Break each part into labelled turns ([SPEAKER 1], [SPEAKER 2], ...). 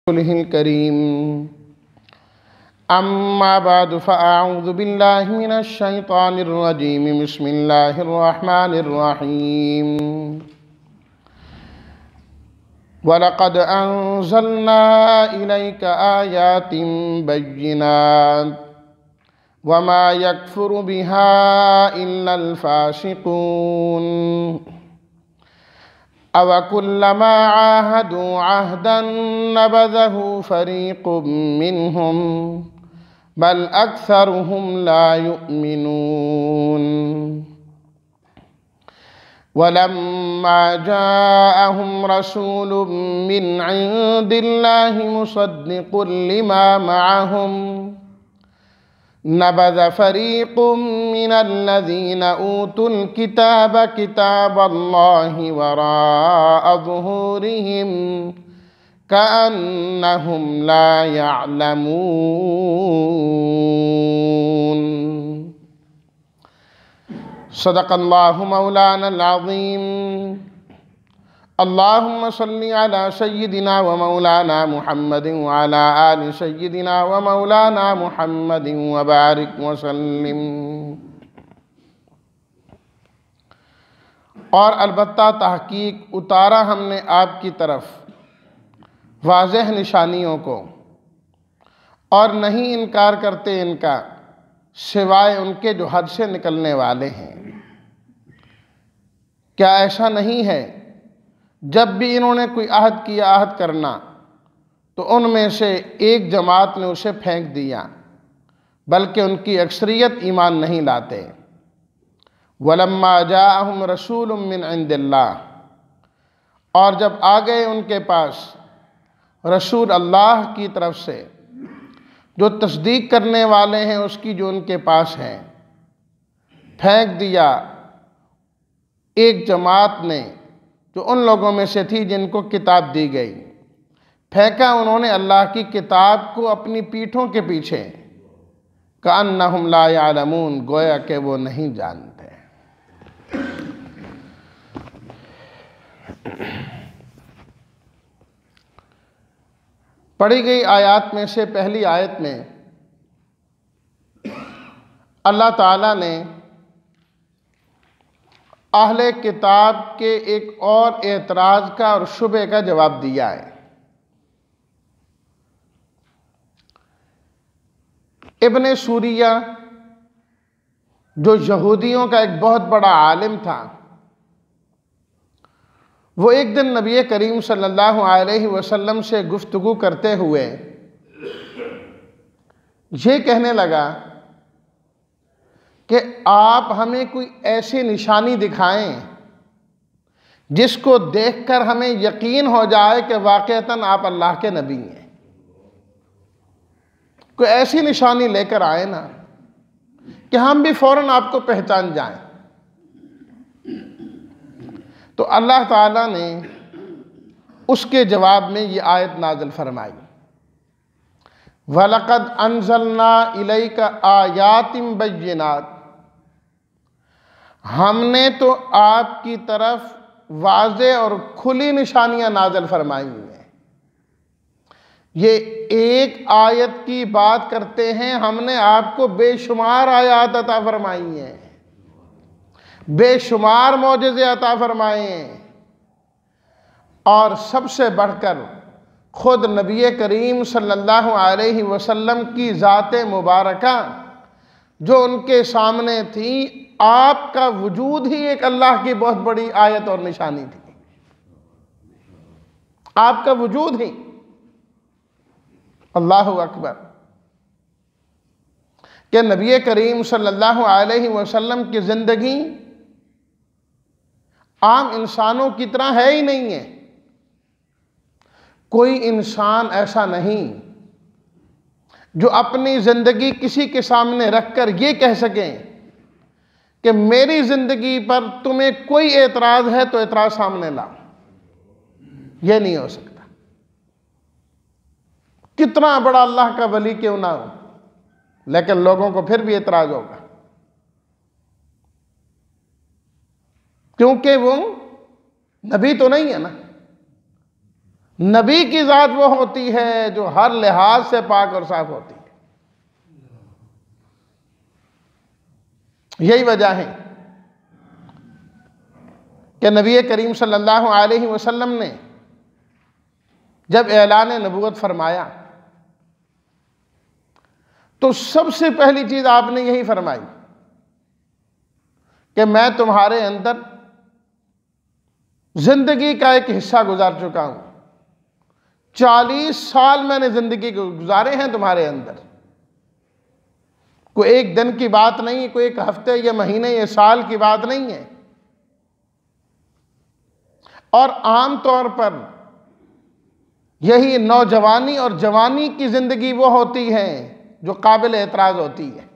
[SPEAKER 1] करीम अम्मा बाद फ़अऊज़ु बिल्लाहि मिनश शैतानिर रजीम बिस्मिल्लाहिर रहमानिर रहीम वलक़द अंज़लना इलैका आयातिन बय्यिनात वमा यकफ़ुरु बिहा इल्लल फ़ासिक़ून अवकुल्लमा आहदू अहदन नबज़हु फ़रीक़ुम मिन्हुम बल अक्सरुहुम ला युमिनून वलम्मा जाअहुम रसूलुम मिन इंदिल्लाहि मुसद्दिक़ुल लिमा मअहुम नबज़ फ़रीक़ुम मिनल्लज़ीना ऊतुल किताब किताबल्लाहि वराअ ज़ुहूरिहिम कअन्नहुम ला यअलमून। सदक़ल्लाहु मौलानल अज़ीम। अल्लाहुम्मा सल्लि अला सय्यिदिना व मौलाना मुहम्मदिन व अला आलि सय्यिदिना व मौलाना मुहम्मदिन व बारिक व सल्लिम। और अलबत्ता तहकीक उतारा हमने आपकी तरफ वाज़ेह निशानियों को, और नहीं इनकार करते इनका सिवाय उनके जो हद से निकलने वाले हैं। क्या ऐसा नहीं है जब भी इन्होंने कोई आहद किया आहद करना तो उनमें से एक जमात ने उसे फेंक दिया, बल्कि उनकी अक्सरियत ईमान नहीं लाते। वलम्मा जाअहुम रसूलुम मिन इंदिल्लाह, और जब आ गए उनके पास रसूल अल्लाह की तरफ से जो तस्दीक करने वाले हैं उसकी जो उनके पास है, फेंक दिया एक जमात ने जो उन लोगों में से थी जिनको किताब दी गई। फेंका उन्होंने अल्लाह की किताब को अपनी पीठों के पीछे, कअन्नहुम ला यअलमून, गोया कि वो नहीं जानते। पढ़ी गई आयत में से पहली आयत में अल्लाह ताला ने अहले किताब के एक और एतराज़ का और शुबे का जवाब दिया है। इब्ने सूरिया जो यहूदियों का एक बहुत बड़ा आलिम था, वो एक दिन नबी करीम सल्लल्लाहु अलैहि वसल्लम से गुफ्तगू करते हुए ये कहने लगा कि आप हमें कोई ऐसी निशानी दिखाएं जिसको देखकर हमें यकीन हो जाए कि वाक़अतन आप अल्लाह के नबी हैं। कोई ऐसी निशानी लेकर आए ना कि हम भी फ़ौरन आपको पहचान जाएं। तो अल्लाह ताला ने उसके जवाब में ये आयत नाज़िल फरमाई, वलक़द अंज़लना इलैका आयातिन बय्यिनात, हमने तो आपकी तरफ वाज़े और खुली निशानियां नाज़िल फरमाई हैं। ये एक आयत की बात करते हैं, हमने आपको बेशुमार आयत अता फरमाई हैं, बेशुमार मौजज़े अता फरमाए हैं। और सबसे बढ़कर खुद नबी करीम सल्लल्लाहु अलैहि वसल्लम की ज़ाते मुबारका जो उनके सामने थी, आपका वजूद ही एक अल्लाह की बहुत बड़ी आयत और निशानी थी। आपका वजूद ही, अल्लाहु अकबर, कि नबी करीम सल्लल्लाहु अलैहि वसल्लम की ज़िंदगी आम इंसानों की तरह है ही नहीं है। कोई इंसान ऐसा नहीं जो अपनी ज़िंदगी किसी के सामने रखकर ये कह सके कि मेरी ज़िंदगी पर तुम्हें कोई एतराज़ है तो एतराज़ सामने लाओ। ये नहीं हो सकता, कितना बड़ा अल्लाह का वली क्यों ना हो, लेकिन लोगों को फिर भी एतराज़ होगा, क्योंकि वो नबी तो नहीं है ना। नबी की ज़ात वो होती है जो हर लिहाज से पाक और साफ होती है। यही वजह है कि नबी करीम सल्लल्लाहु अलैहि वसल्लम ने जब ऐलान नबूवत फरमाया तो सबसे पहली चीज़ आपने यही फरमाई कि मैं तुम्हारे अंदर ज़िंदगी का एक हिस्सा गुजार चुका हूँ। 40 साल मैंने ज़िंदगी को गुजारे हैं तुम्हारे अंदर। कोई एक दिन की बात नहीं है, कोई एक हफ्ते या महीने या साल की बात नहीं है। और आम तौर पर यही नौजवानी और जवानी की ज़िंदगी वो होती है जो काबिल एतराज़ होती है।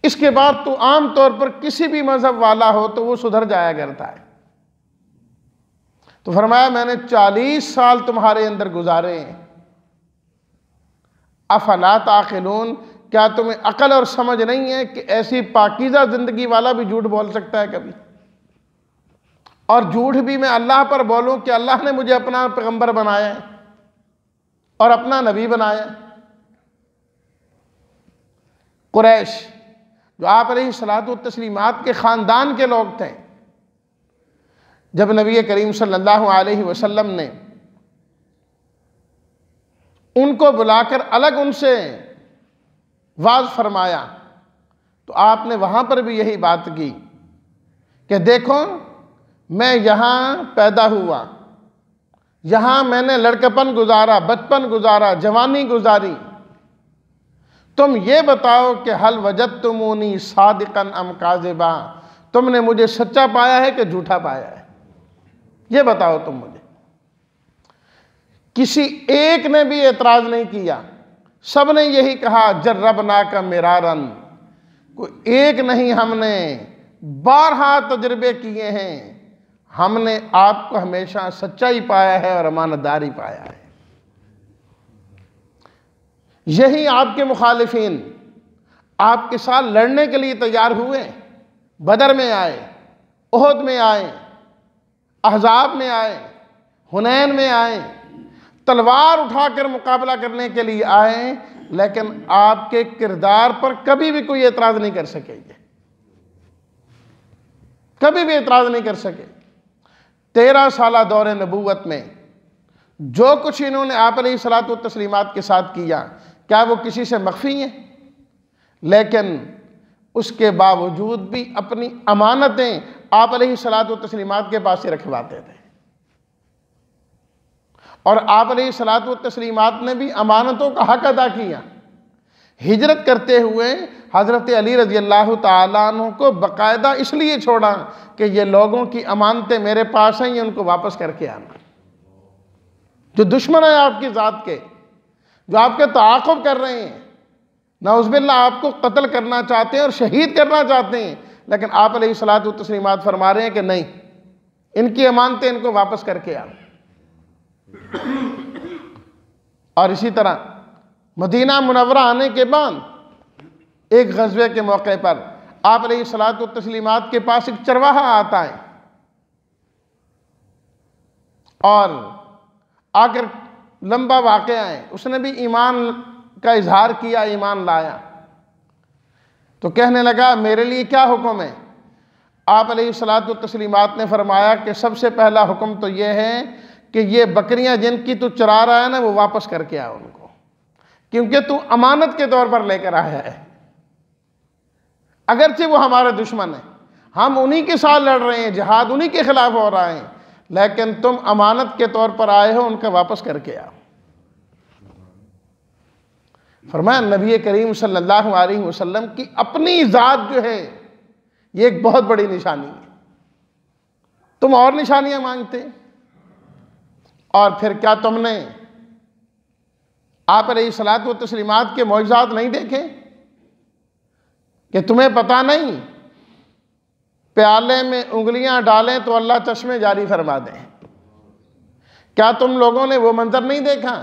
[SPEAKER 1] इसके बाद तो आम तौर पर किसी भी मज़हब वाला हो तो वो सुधर जाया करता है। तो फरमाया मैंने 40 साल तुम्हारे अंदर गुजारे हैं। अफला ताक़िलून, क्या तुम्हें अकल और समझ नहीं है कि ऐसी पाकीज़ा ज़िंदगी वाला भी झूठ बोल सकता है कभी? और झूठ भी मैं अल्लाह पर बोलूं कि अल्लाह ने मुझे अपना पैगंबर बनाया है और अपना नबी बनाया है। कुरैश जो आप अलैहिस्सलातु तस्लीमात के ख़ानदान के लोग थे, जब नबी करीम सल्लल्लाहु अलैहि वसल्लम ने उनको बुलाकर अलग उनसे वाज फरमाया तो आपने वहाँ पर भी यही बात की कि देखो मैं यहाँ पैदा हुआ, यहाँ मैंने लड़कपन गुजारा, बचपन गुजारा, जवानी गुजारी। तुम ये बताओ कि हल वजदतुमूनी सादिकन अम काज़िबा, तुमने मुझे सच्चा पाया है कि झूठा पाया है? ये बताओ तुम मुझे। किसी एक ने भी एतराज़ नहीं किया, सब ने यही कहा जर्रबना का मिरारन। कोई एक नहीं, हमने 12 तजर्बे किए हैं, हमने आपको हमेशा सच्चाई पाया है और अमानतदारी पाया है। यही आपके मुखालिफिन आपके साथ लड़ने के लिए तैयार हुए, बदर में आए, उहद में आए, अहज़ाब में आए, हुनैन में आए, तलवार उठाकर मुकाबला करने के लिए आए, लेकिन आपके किरदार पर कभी भी कोई एतराज़ नहीं कर सकेंगे, कभी भी एतराज़ नहीं कर सके। 13 साला दौरे नबूवत में जो कुछ इन्होंने आप अलैहिस्सलातु तस्लीमात के साथ किया, क्या वो किसी से मख्फी है? लेकिन उसके बावजूद भी अपनी अमानतें आप अलैहिस्सलातु तस्लीमात के पास ही रखवाते थे। और आप अलैहिस्सलातु तस्लीमात ने भी अमानतों का हक अदा किया। हिजरत करते हुए हज़रत अली रज़ी अल्लाह ताला अन्हु को बाकायदा इसलिए छोड़ा कि ये लोगों की अमानतें मेरे पास हैं, ये उनको वापस करके आना। जो दुश्मन है आपकी ज़ात के, जो आपके ताक़ुब कर रहे हैं, नौज़ुबिल्लाह आपको कत्ल करना चाहते हैं और शहीद करना चाहते हैं, लेकिन आप अलैहिस्सलातु तस्लीमात फरमा रहे हैं कि नहीं, इनकी अमानतें इनको वापस करके आओ। और इसी तरह मदीना मुनव्वरा आने के बाद एक ग़ज़वे के मौके पर आप अलैहिस्सलातु तस्लीमात के पास एक चरवाहा आता है और आकर लंबा वाक़या है, उसने भी ईमान का इजहार किया, ईमान लाया। तो कहने लगा मेरे लिए क्या हुक्म है? आप अलैहिस्सलातु तस्लीमात ने फरमाया कि सबसे पहला हुक्म तो यह है कि ये बकरियां जिनकी तू चरा रहा है ना, वो वापस करके आओ उनको, क्योंकि तू अमानत के तौर पर लेकर आया है। अगरचे वो हमारे दुश्मन है, हम उन्हीं के साथ लड़ रहे हैं, जिहाद उन्हीं के खिलाफ हो रहा है, लेकिन तुम अमानत के तौर पर आए हो, उनका वापस करके आओ। फरमाया नबी करीम सल्लल्लाहु अलैहि वसल्लम की अपनी ज़ात जो है ये एक बहुत बड़ी निशानी है। तुम और निशानियां मांगते, और फिर क्या तुमने आप अलैहिस्सलातु तस्लीमात के मौजज़ात नहीं देखे कि तुम्हें पता नहीं प्याले में उंगलियां डालें तो अल्लाह चश्मे जारी फरमा दें? क्या तुम लोगों ने वो मंजर नहीं देखा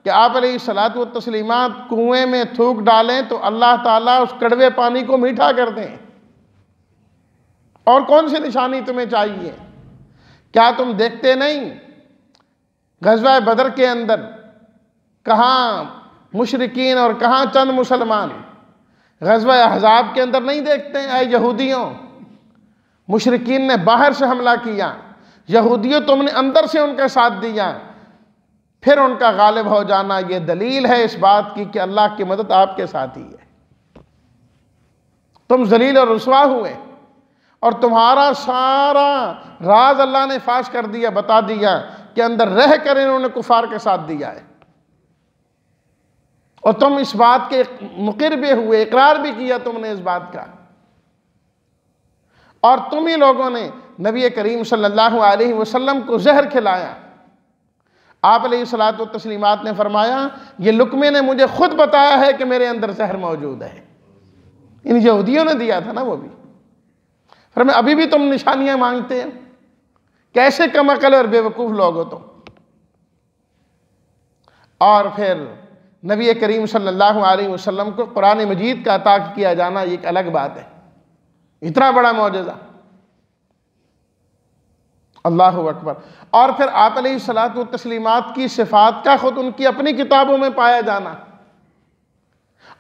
[SPEAKER 1] कि आप अलैहिस्सलातु तस्लीमात कुएं में थूक डालें तो अल्लाह ताला उस कड़वे पानी को मीठा कर दें? और कौन सी निशानी तुम्हें चाहिए? क्या तुम देखते नहीं ग़ज़वा बदर के अंदर कहाँ मुशरिकीन और कहाँ चंद मुसलमान। ग़ज़वा अहज़ाब के अंदर नहीं देखते हैं, ऐ यहूदियों, मुशरिकीन ने बाहर से हमला किया, यहूदियों तुमने अंदर से उनका साथ दिया, फिर उनका गालिब हो जाना ये दलील है इस बात की कि अल्लाह की मदद आपके साथ ही है। तुम जलील और रुसवा हुए और तुम्हारा सारा राज अल्लाह ने फाश कर दिया, बता दिया कि अंदर रह कर इन्होंने कुफार के साथ दिया है, और तुम इस बात के मुक़िर भी हुए, इकरार भी किया तुमने इस बात का, और तुम ही लोगों ने नबी करीम सल्लल्लाहु अलैहि वसल्लम को जहर खिलाया। आप अलैहिस्सलातु तस्लीमात ने फरमाया, ये लुकमे ने मुझे खुद बताया है कि मेरे अंदर जहर मौजूद है। इन यहूदियों ने दिया था ना वो भी। फिर मैं अभी भी तुम निशानियां मांगते हैं, कैसे कम अकल और बेवकूफ़ लोग हो तुम। और फिर नबी करीम सल्लल्लाहु अलैहि वसल्लम को कुरान मजीद का अता किया जाना एक अलग बात है, इतना बड़ा मौजज़ा, अल्लाहु अकबर। और फिर आप अलैहिस्सलातु तस्लीमात की सिफ़ात का खुद उनकी अपनी किताबों में पाया जाना,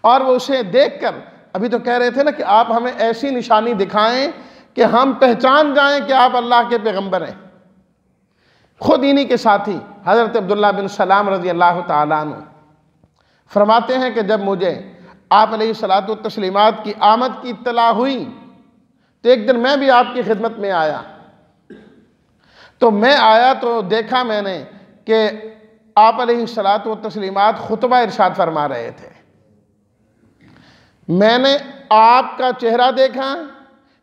[SPEAKER 1] और वो उसे देखकर अभी तो कह रहे थे ना कि आप हमें ऐसी निशानी दिखाएं कि हम पहचान जाएं कि आप अल्लाह के पैगंबर हैं। खुद इन्हीं के साथी हज़रत अब्दुल्लाह बिन सलाम रज़ी अल्लाह तआला अन्हु फरमाते हैं कि जब मुझे आप अलैहिस्सलातु तस्लीमात की आमद की इत्तला हुई तो एक दिन मैं भी आपकी खिदमत में आया। तो मैं आया तो देखा मैंने कि आप अलैहिस्सलातु तस्लीमात खुतबा इरशाद फरमा रहे थे। मैंने आपका चेहरा देखा,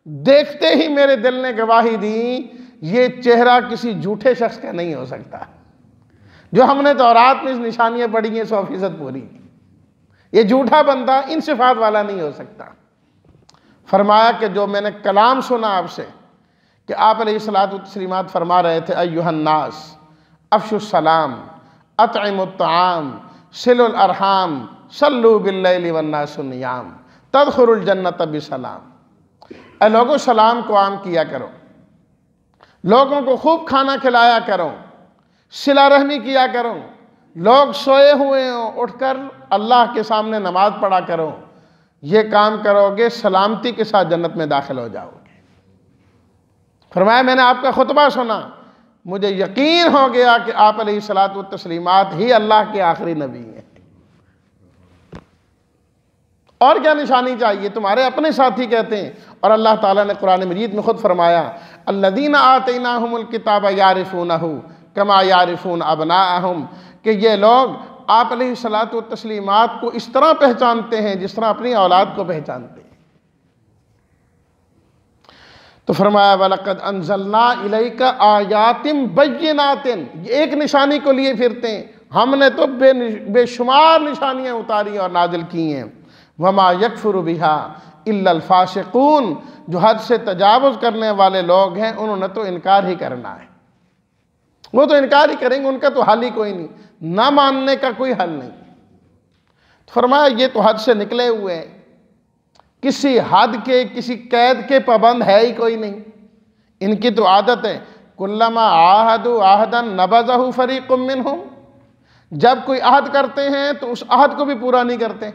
[SPEAKER 1] देखते ही मेरे दिल ने गवाही दी ये चेहरा किसी झूठे शख्स का नहीं हो सकता। जो हमने तौरात में इस निशानियां पढ़ी हैं 100% पूरी, ये झूठा बंदा इन सिफात वाला नहीं हो सकता। फरमाया कि जो मैंने कलाम सुना आपसे कि आप अलैहिस्सलातु तस्लीमात फरमा रहे थे, अय्युहन नास अफ़शुस सलाम अतइमुत तआम सिलुल अरहाम सल्लु बिल्लैलि वन्नासु नियाम तदखुलुल जन्नत बिसलाम। ऐ लोगों, सलाम को आम किया करो, लोगों को खूब खाना खिलाया करो, सिला रहमी किया करो, लोग सोए हुए हों उठकर अल्लाह के सामने नमाज पढ़ा करो। ये काम करोगे सलामती के साथ जन्नत में दाखिल हो जाओगे। फरमाया मैंने आपका खुतबा सुना, मुझे यकीन हो गया कि आप अलैहिस्सलातु तस्लीमात ही अल्लाह के आखिरी नबी हैं। और क्या निशानी चाहिए, तुम्हारे अपने साथी कहते हैं। और अल्लाह ताला ने कुरान मजीद में खुद फरमाया, अल्लज़ीना आतैनाहुमुल किताब यारिफूनहु कमा यारिफून अबनाअहुम, कि ये लोग आप अलैहिस्सलातु तस्लीमात को इस तरह पहचानते हैं जिस तरह अपनी औलाद को पहचानते हैं। तो फरमाया वलक़द अंज़लना इलैका आयातिम बय्यिनातिन, एक निशानी को लिए फिरते हैं, हमने तो बेशुमार निशानियाँ उतारी और नाजिल की हैं। वमा यकफुरु बिहा इल्लल फासिकून, जो हद से तजावुज़ करने वाले लोग हैं उन्होंने तो इनकार ही करना है, वो तो इनकार ही करेंगे, उनका तो हल ही कोई नहीं, ना मानने का कोई हल नहीं। तो फरमाया ये तो हद से निकले हुए हैं, किसी हद के किसी कैद के पाबंद है ही कोई नहीं। इनकी तो आदत है कुल्लमा आहदु आहदन नबज़हु फरीक़ुम मिनहुम, जब कोई अहद करते हैं तो उस अहद को भी पूरा नहीं करते,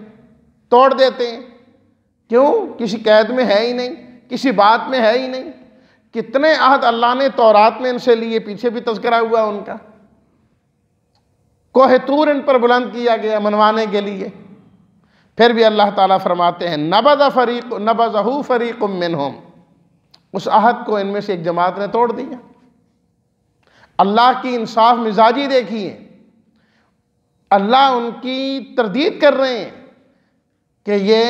[SPEAKER 1] तोड़ देते हैं। क्यों? किसी कैद में है ही नहीं, किसी बात में है ही नहीं। कितने अहद अल्लाह ने तौरात में इनसे लिए, पीछे भी तज़किरा हुआ उनका। कोहे तूर इन पर बुलंद किया गया मनवाने के लिए, फिर भी अल्लाह ताला फरमाते हैं नबज़हु फरीक़ुम मिनहुम, उस अहद को इनमें से एक जमात ने तोड़ दिया। अल्लाह की इंसाफ मिजाजी देखिए, अल्लाह उनकी तरदीद कर रहे हैं कि ये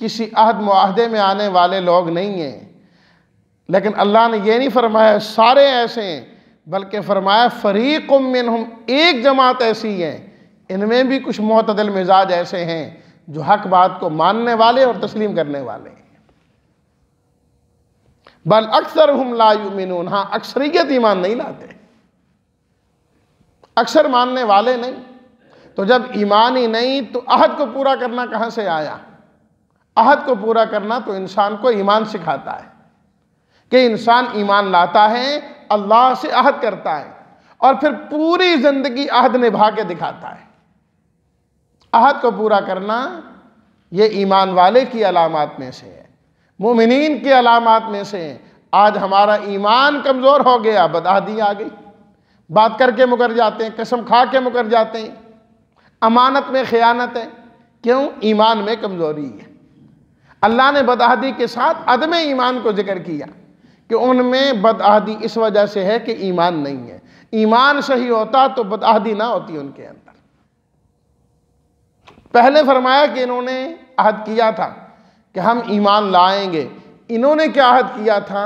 [SPEAKER 1] किसी अहद मुआहदे में आने वाले लोग नहीं हैं। लेकिन अल्लाह ने ये नहीं फरमाया सारे ऐसे हैं, बल्कि फरमाया फरीक़ुम मिनहुम, एक जमात ऐसी है, इनमें भी कुछ मुअतदिल मिजाज ऐसे हैं जो हक बात को मानने वाले और तस्लीम करने वाले हैं। बल अक्सरुहुम ला युमिनून, हाँ अक्सरियत ईमान नहीं लाते, अक्सर मानने वाले नहीं। तो जब ईमान ही नहीं तो अहद को पूरा करना कहाँ से आया? अहद को पूरा करना तो इंसान को ईमान सिखाता है कि इंसान ईमान लाता है, अल्लाह से अहद करता है, और फिर पूरी ज़िंदगी अहद निभा के दिखाता है। अहद को पूरा करना ये ईमान वाले की अलामात में से है, मोमिनीन की अलामात में से है। आज हमारा ईमान कमज़ोर हो गया, बदअहदी आ गई, बात करके मुकर जाते हैं, कसम खा के मुकर जाते हैं, अमानत में ख़यानत है। क्यों? ईमान में कमज़ोरी है। अल्लाह ने बदअहदी के साथ अदम ईमान को जिक्र किया कि उनमें बदअहदी इस वजह से है कि ईमान नहीं है। ईमान सही होता तो बदअहदी ना होती उनके अंदर। पहले फरमाया कि इन्होंने अहद किया था कि हम ईमान लाएंगे। इन्होंने क्या अहद किया था?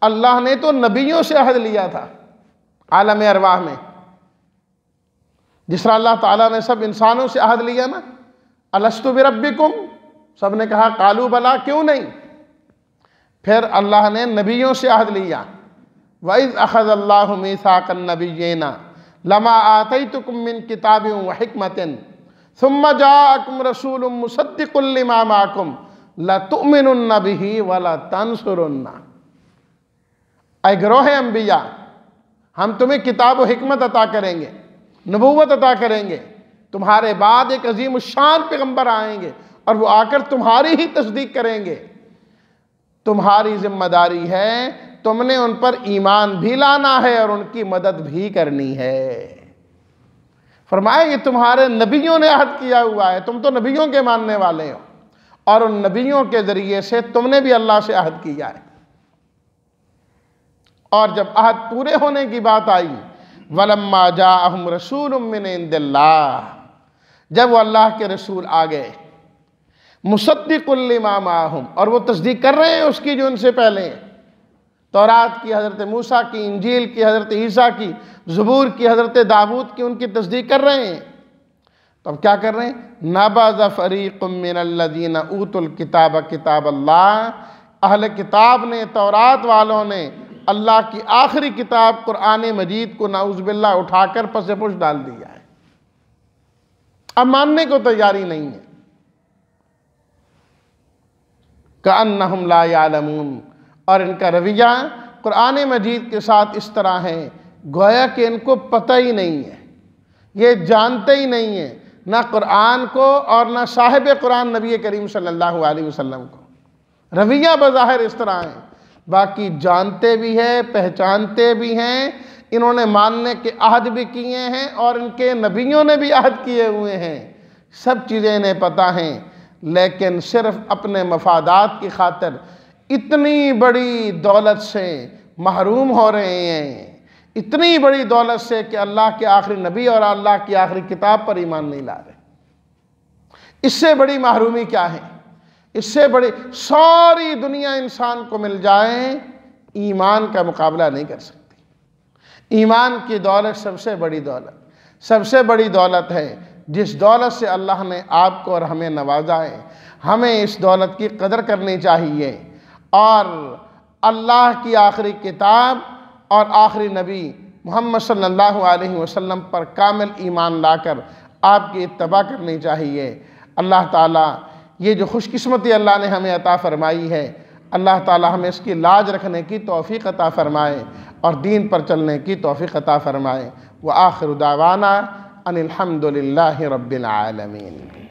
[SPEAKER 1] अल्लाह ने तो नबियों से अहद लिया था आलम अरवाह में। जिस तरह अल्लाह ताला ने सब इंसानों से अहद लिया ना, अलस्तु बिरब्बिकुम, सब ने कहा कालू बला, क्यों नहीं। फिर अल्लाह ने नबियों से अहद लिया, वइज़ अख़ज़ल्लाहु मीसाक़न नबिय्यीना लमा आतैतुकुम मिन किताबिन व हिकमतिन सुम्मा जाअकुम रसूलुम मुसद्दिक़ुल लिमा माअकुम लतुअमिनुन्न बिही व लतंसुरुन्ना। ऐ गिरोह अंबिया, हम तुम्हें किताब व हिकमत अता करेंगे, नबूवत अता करेंगे। तुम्हारे बाद एक अजीम शान पैगंबर आएंगे और वो आकर तुम्हारी ही तस्दीक करेंगे। तुम्हारी जिम्मेदारी है, तुमने उन पर ईमान भी लाना है और उनकी मदद भी करनी है। फरमाया ये तुम्हारे नबियों ने अहद किया हुआ है, तुम तो नबियों के मानने वाले हो और उन नबियों के ज़रिए से तुमने भी अल्लाह से अहद किया है। और जब अहद पूरे होने की बात आई, वलम्मा जाअहुम रसूलुम मिन इंदिल्लाह, जब वो अल्लाह के रसूल आ गए, मुसद्दिक़ुल लिमा माअहुम, और वो तस्दीक कर रहे हैं उसकी जो उनसे पहले, तौरात की हज़रत मूसा की, इंजील की हज़रत ईसा की, ज़बूर की हज़रत दाऊद की, उनकी तस्दीक कर रहे हैं। तो अब क्या कर रहे हैं? नबज़ फ़रीक़ुम मिनल्लज़ीना ऊतुल किताब किताबल्लाह, अहले किताब ने, तौरात वालों ने अल्लाह की आखिरी किताब कुरान मजीद को नाउज़ुबिल्लाह उठाकर पसे पुश डाल दिया है। अब मानने को तैयारी नहीं है। कअन्नहुम ला यालमून, और इनका रवैया कुरान मजीद के साथ इस तरह है गोया कि इनको पता ही नहीं है, ये जानते ही नहीं है ना कुरान को और ना साहिब कुरान नबी करीम सल्लल्लाहु अलैहि वसल्लम को। रवैया बज़ाहिर इस तरह है, बाकी जानते भी हैं, पहचानते भी हैं, इन्होंने मानने के अहद भी किए हैं और इनके नबियों ने भी अहद किए हुए हैं। सब चीज़ें इन्हें पता हैं, लेकिन सिर्फ अपने मफादात की खातिर इतनी बड़ी दौलत से महरूम हो रहे हैं, इतनी बड़ी दौलत से कि अल्लाह के आखिरी नबी और अल्लाह की आखिरी किताब पर ईमान नहीं ला रहे। इससे बड़ी महरूमी क्या है? इससे बड़ी सारी दुनिया इंसान को मिल जाए, ईमान का मुकाबला नहीं कर सकती। ईमान की दौलत सबसे बड़ी दौलत, सबसे बड़ी दौलत है। जिस दौलत से अल्लाह ने आपको और हमें नवाजा है, हमें इस दौलत की कदर करनी चाहिए और अल्लाह की आखिरी किताब और आखिरी नबी मोहम्मद सल्लल्लाहु अलैहि वसल्लम पर कामिल ईमान लाकर आपकी इत्तबा करनी चाहिए। अल्लाह ताला ये जो खुशकिस्मती अल्लाह ने हमें अता फ़रमाई है, अल्लाह ताला हमें इसकी लाज रखने की तौफ़ीक़ अता फ़रमाए और दीन पर चलने की तौफ़ीक़ अता फ़रमाए। व आखिर दावाना अनिल हम्दुलिल्लाहि रब्बिल आलमीन।